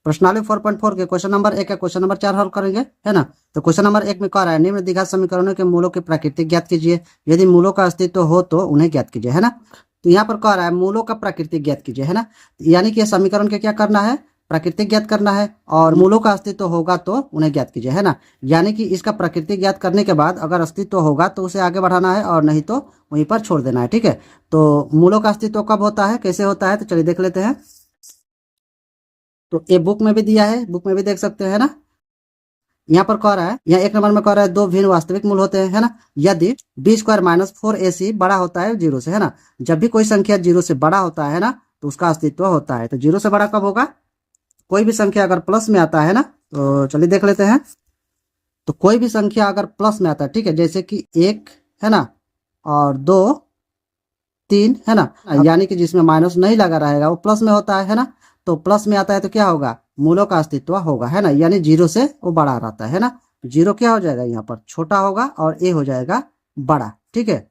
प्रश्नावली 4.4 के question number 1 का क्वेश्चन नंबर 4 हल करेंगे, है ना। तो क्वेश्चन नंबर 1 में कह रहा है निम्न द्विघात समीकरणों के मूलों की प्रकृति ज्ञात कीजिए, यदि मूलों का अस्तित्व हो तो उन्हें ज्ञात कीजिए, है ना। तो यहाँ पर कह रहा है मूलों का प्रकृति ज्ञात कीजिए, है ना। यानी कि समीकरण के क्या करना है, प्रकृति ज्ञात करना है, और मूलों का अस्तित्व होगा तो उन्हें ज्ञात कीजिए, है ना। यानी कि इसका प्रकृति ज्ञात करने के बाद अगर अस्तित्व होगा तो उसे आगे बढ़ाना है और नहीं तो वहीं पर छोड़ देना है, ठीक है। तो मूलों का अस्तित्व कब होता है, कैसे होता है, तो चलिए देख लेते हैं। तो ये बुक में भी दिया है, बुक में भी देख सकते हैं ना। यहाँ पर कह रहा है, यहाँ 1 नंबर में कह रहा है दो भिन्न वास्तविक मूल होते हैं, है ना। यदि b² - 4ac बड़ा होता है 0 से, है ना। जब भी कोई संख्या 0 से बड़ा होता है ना, तो उसका अस्तित्व होता है। तो 0 से बड़ा कब होगा, कोई भी संख्या अगर प्लस में आता है ना, तो चलिए देख लेते हैं। तो कोई भी संख्या अगर प्लस में आता है, ठीक है, जैसे कि 1, है ना, और 2, 3, है ना, यानी कि जिसमें माइनस नहीं लगा रहेगा वो प्लस में होता है ना। तो प्लस में आता है तो क्या होगा, मूलों का अस्तित्व होगा, है ना। यानी 0 से वो बड़ा रहता है ना। 0 क्या हो जाएगा, यहाँ पर छोटा होगा और a हो जाएगा बड़ा, ठीक है।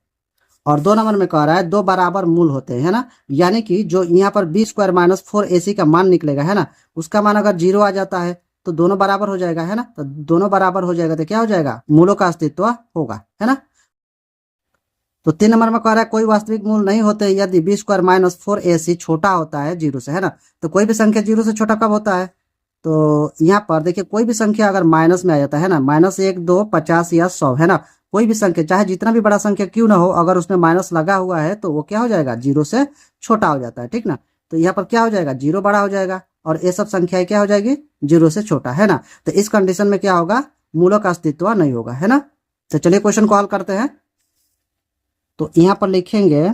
और 2 नंबर में कह रहा है दो बराबर मूल होते हैं, है ना। यानी कि जो यहाँ पर b² - 4ac का मान निकलेगा, है ना, उसका मान अगर 0 आ जाता है तो दोनों बराबर हो जाएगा, है ना। तो दोनों बराबर हो जाएगा तो क्या हो जाएगा, मूलों का अस्तित्व होगा, है ना। तो 3 नंबर में कह रहा है कोई वास्तविक मूल नहीं होते यदि b² - 4ac छोटा होता है 0 से, है ना। तो कोई भी संख्या 0 से छोटा कब होता है, तो यहाँ पर देखिए कोई भी संख्या अगर माइनस में आ जाता है ना, -1, 2, 50 या 100, है ना, कोई भी संख्या चाहे जितना भी बड़ा संख्या क्यों ना हो, अगर उसमें माइनस लगा हुआ है तो वो क्या हो जाएगा, 0 से छोटा हो जाता है, ठीक ना। तो यहाँ पर क्या हो जाएगा, 0 बड़ा हो जाएगा और ये सब संख्याएं क्या हो जाएगी, 0 से छोटा, है ना। तो इस कंडीशन में क्या होगा, मूलों का अस्तित्व नहीं होगा, है ना। तो चलिए क्वेश्चन को हल करते हैं। तो यहाँ पर लिखेंगे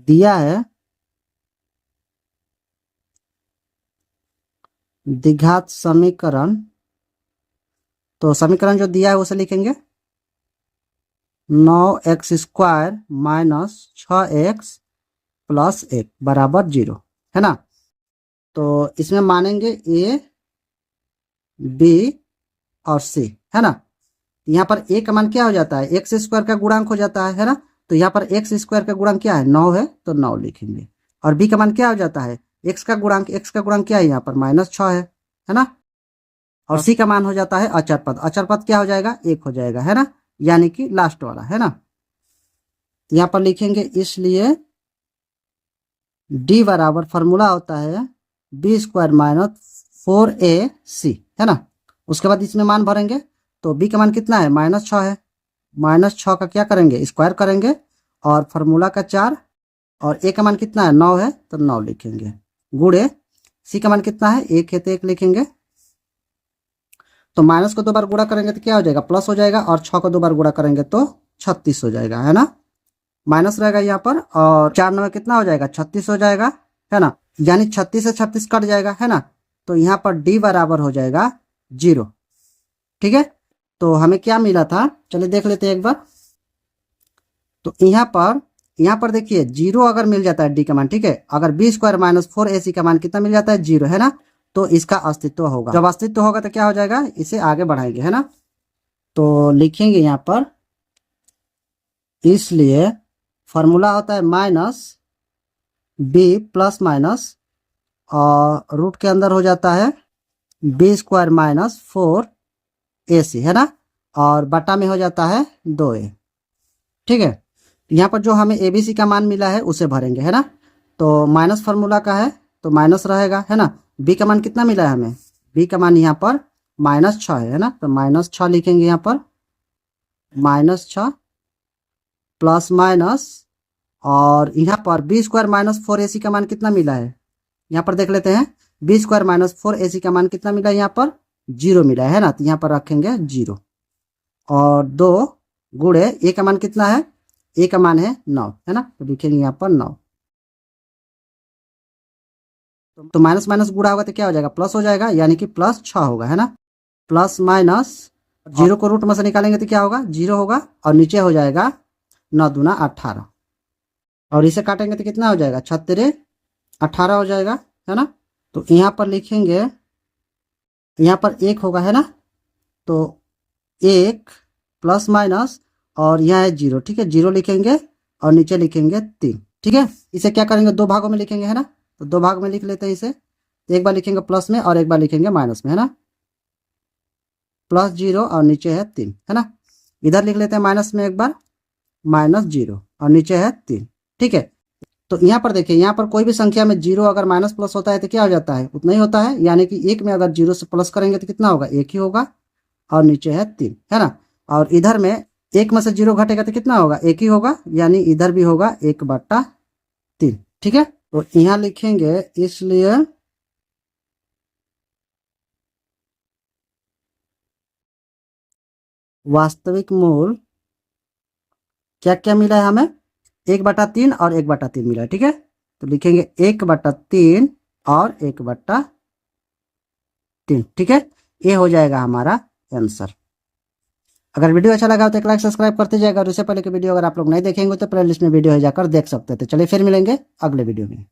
दिया है द्विघात समीकरण, तो समीकरण जो दिया है उसे लिखेंगे 9x² - 6x + 1 बराबर 0, है ना। तो इसमें मानेंगे a, b और c, है ना। यहाँ पर a का मान क्या हो जाता है, x² का गुणांक हो जाता है ना। तो यहाँ पर x² का गुणांक क्या है, 9 है, तो 9 लिखेंगे। और b का मान क्या हो जाता है, x का गुणांक क्या है, यहाँ पर -6 है ना। और c का मान हो जाता है अचर पद, अचर पद क्या हो जाएगा, 1 हो जाएगा, है ना, यानी कि लास्ट वाला, है ना। यहाँ पर लिखेंगे इसलिए d बराबर फॉर्मूला होता है b² - 4ac, है ना। उसके बाद इसमें मान भरेंगे, तो b का मान कितना है, -6 है, -6 का क्या करेंगे, स्क्वायर करेंगे, और फार्मूला का 4, और a का मान कितना है, 9 है, तो 9 लिखेंगे, गुणे c का मान कितना है, 1 है, तो 1 लिखेंगे। तो माइनस को 2 बार गुणा करेंगे तो क्या हो जाएगा, प्लस हो जाएगा, और 6 को 2 बार गुणा करेंगे तो 36 हो जाएगा, है ना। माइनस रहेगा यहाँ पर, और 4 9 कितना हो जाएगा, 36 हो जाएगा, है ना। यानी 36 से 36 कट जाएगा, है ना। तो यहाँ पर d बराबर हो जाएगा 0, ठीक है। तो हमें क्या मिला था, चलिए देख लेते हैं एक बार। तो यहाँ पर देखिए 0 अगर मिल जाता है d का मान, ठीक है, अगर b² - 4ac का मान कितना मिल जाता है, 0, है ना, तो इसका अस्तित्व होगा। जब अस्तित्व होगा तो क्या हो जाएगा, इसे आगे बढ़ाएंगे, है ना। तो लिखेंगे यहाँ पर इसलिए फॉर्मूला होता है -b ± और रूट के अंदर हो जाता है b² - 4ac, है ना, और बटा में हो जाता है 2a, ठीक है। यहाँ पर जो हमें abc का मान मिला है उसे भरेंगे, है ना। तो माइनस फार्मूला का है तो माइनस रहेगा, है ना। b का मान कितना मिला है हमें, b का मान यहाँ पर -6 है ना, तो -6 लिखेंगे यहाँ पर, -6 प्लस माइनस, और यहाँ पर b² - 4ac का मान कितना मिला है, यहाँ पर देख लेते हैं, b² - 4ac का मान कितना मिला है, यहाँ पर 0 मिला है ना, तो यहाँ पर रखेंगे 0, और 2 गुणे a का मान कितना है, a का मान है 9, है ना, तो लिखेंगे यहाँ पर 9। तो माइनस माइनस गुणा होगा तो क्या हो जाएगा, प्लस हो जाएगा, यानी कि +6 होगा, है ना। प्लस माइनस 0 को रूट में से निकालेंगे तो क्या होगा, 0 होगा, और नीचे हो जाएगा 9 दूना 18, और इसे काटेंगे तो कितना हो जाएगा, 36 18 हो जाएगा, है ना। तो यहाँ पर लिखेंगे, यहाँ पर 1 होगा, है ना, तो 1 प्लस माइनस, और यहाँ है 0, ठीक है, 0 लिखेंगे और नीचे लिखेंगे 3, ठीक है। इसे क्या करेंगे, दो भागों में लिखेंगे, है ना। तो दो भाग में लिख लेते हैं इसे। तो एक बार लिखेंगे प्लस में और एक बार लिखेंगे माइनस में, है ना। +0 और नीचे है 3, है ना। इधर लिख लेते हैं माइनस में एक बार, -0 और नीचे है 3। ठीक है। तो यहाँ पर देखिए, यहाँ पर कोई भी संख्या में 0 अगर माइनस प्लस होता है तो क्या हो जाता है, उतना ही होता है। यानी कि 1 में अगर 0 से प्लस करेंगे तो कितना होगा, 1 ही होगा और नीचे है 3, है ना। और इधर में 1 में से 0 घटेगा तो कितना होगा, 1 ही होगा। यानी इधर भी होगा 1/3। ठीक है। तो यहाँ लिखेंगे, इसलिए वास्तविक मूल क्या क्या मिला है हमें, 1/3 और 1/3 मिला है। ठीक है। तो लिखेंगे 1/3 और 1/3। ठीक है। ये हो जाएगा हमारा आंसर। अगर वीडियो अच्छा लगा तो एक लाइक सब्सक्राइब करते जाएगा। और उससे पहले की वीडियो अगर आप लोग नहीं देखेंगे तो प्लेलिस्ट में वीडियो है, जाकर देख सकते थे। चलिए फिर मिलेंगे अगले वीडियो में।